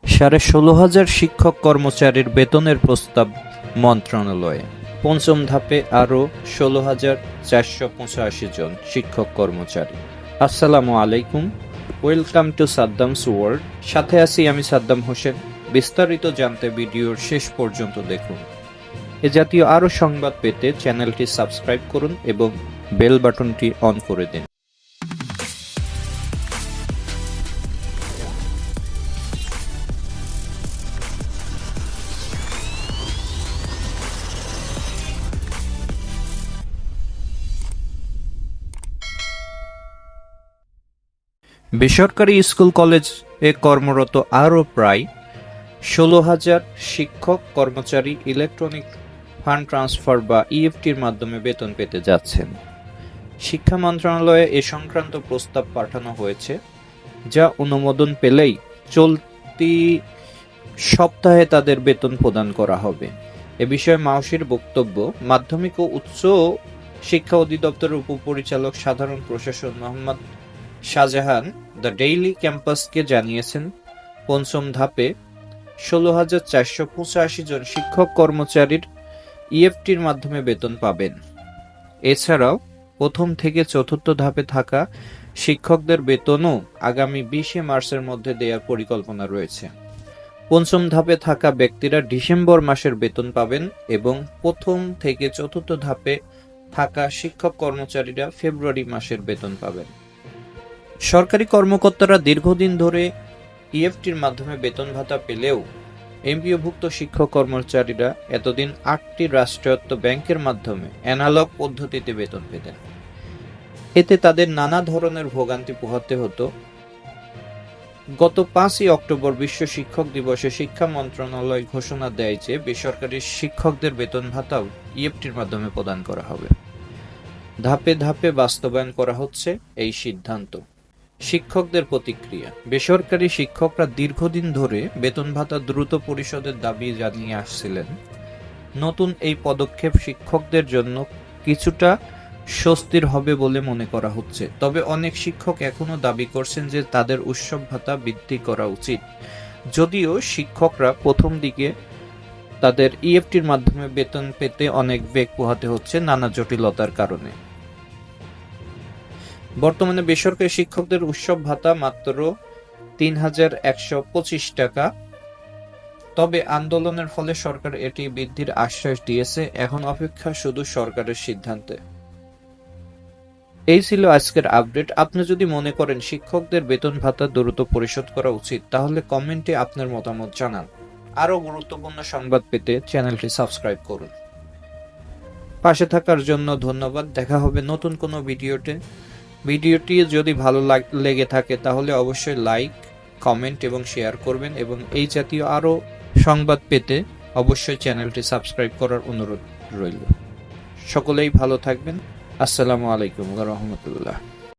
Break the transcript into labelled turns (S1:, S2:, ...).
S1: 16,500 শিক্ষক কর্মচারীর বেতনের প্রস্তাব মন্ত্রণালয়ে। পঞ্চম ধাপে আরও 16,485 জন শিক্ষক কর্মচারী। আসসালামু আলাইকুম, ওয়েলকাম টু সাদ্দামস ওয়ার্ল্ড। সাথে আছি আমি সাদ্দাম হোসেন। বিস্তারিত জানতে ভিডিওর শেষ পর্যন্ত দেখুন। এ জাতীয় আরও সংবাদ পেতে চ্যানেলটি সাবস্ক্রাইব করুন এবং বেল বাটনটি অন করে দিন। বেসরকারি স্কুল কলেজে কর্মরত আরও প্রায় 16,000 শিক্ষক কর্মচারী ইলেকট্রনিক ফান্ড ট্রান্সফার বা ইএফটির মাধ্যমে বেতন পেতে যাচ্ছেন। শিক্ষা মন্ত্রণালয়ে এ সংক্রান্ত প্রস্তাব পাঠানো হয়েছে, যা অনুমোদন পেলেই চলতি সপ্তাহে তাদের বেতন প্রদান করা হবে। এ বিষয়ে মাউশির বক্তব্য, মাধ্যমিক ও উচ্চ শিক্ষা অধিদপ্তরের উপপরিচালক সাধারণ প্রশাসন মোহাম্মদ শাহজাহান দ্য ডেইলি ক্যাম্পাসকে জানিয়েছেন, পঞ্চম ধাপে 16,485 জন শিক্ষক কর্মচারীর ইএফটির মাধ্যমে বেতন পাবেন। এছাড়াও প্রথম থেকে চতুর্থ ধাপে থাকা শিক্ষকদের বেতনও আগামী 20 মার্চের মধ্যে দেওয়ার পরিকল্পনা রয়েছে। পঞ্চম ধাপে থাকা ব্যক্তিরা ডিসেম্বর মাসের বেতন পাবেন এবং প্রথম থেকে চতুর্থ ধাপে থাকা শিক্ষক কর্মচারীরা ফেব্রুয়ারি মাসের বেতন পাবেন। সরকারি কর্মকর্তারা দীর্ঘদিন ধরে ইএফটির মাধ্যমে বেতন ভাতা পেলেও এমপিওভুক্ত শিক্ষক কর্মচারীরা এতদিন 8টি রাষ্ট্রায়ত্ত ব্যাংকের মাধ্যমে অ্যানালগ পদ্ধতিতে বেতন পেতেন। এতে তাদের নানা ধরনের ভোগান্তি পোহাতে হতো। গত 5ই অক্টোবর বিশ্ব শিক্ষক দিবসে শিক্ষা মন্ত্রণালয় ঘোষণা দেয় যে বেসরকারি শিক্ষকদের বেতন ভাতাও ইএফটির মাধ্যমে প্রদান করা হবে। ধাপে ধাপে বাস্তবায়ন করা হচ্ছে এই সিদ্ধান্ত। শিক্ষকদের প্রতিক্রিয়া। বেসরকারি শিক্ষকরা দীর্ঘদিন ধরে বেতন ভাতা দ্রুত পরিশোধের দাবি জানিয়ে আসছিলেন। নতুন এই পদক্ষেপ শিক্ষকদের জন্য কিছুটা স্বস্তির হবে বলে মনে করা হচ্ছে। তবে অনেক শিক্ষক এখনো দাবি করছেন যে তাদের উৎসব ভাতা বৃদ্ধি করা উচিত। যদিও শিক্ষকরা প্রথম দিকে তাদের ইএফটির মাধ্যমে বেতন পেতে অনেক বেগ পোহাতে হচ্ছে নানা জটিলতার কারণে। বর্তমানে বেসরকারি শিক্ষকদের উৎসব ভাতা মাত্র 3,125 টাকা। তবে আন্দোলনের ফলে সরকার এটি বৃদ্ধির আশ্বাস দিয়েছে। এখন অপেক্ষা শুধু সরকারের সিদ্ধান্তে। এই ছিল আজকের আপডেট। আপনি যদি মনে করেন শিক্ষকদের বেতন ভাতা দ্রুত পরিশোধ করা উচিত, তাহলে কমেন্টে আপনার মতামত জানান। আরও গুরুত্বপূর্ণ সংবাদ পেতে চ্যানেলটি সাবস্ক্রাইব করুন। পাশে থাকার জন্য ধন্যবাদ। দেখা হবে নতুন কোনো ভিডিওতে। ভিডিওটি যদি ভালো লেগে থাকে তাহলে অবশ্যই লাইক, কমেন্ট এবং শেয়ার করবেন এবং এই জাতীয় আরও সংবাদ পেতে অবশ্যই চ্যানেলটি সাবস্ক্রাইব করার অনুরোধ রইল। সকলেই ভালো থাকবেন। আসসালামু আলাইকুম ওয়া রাহমাতুল্লাহ।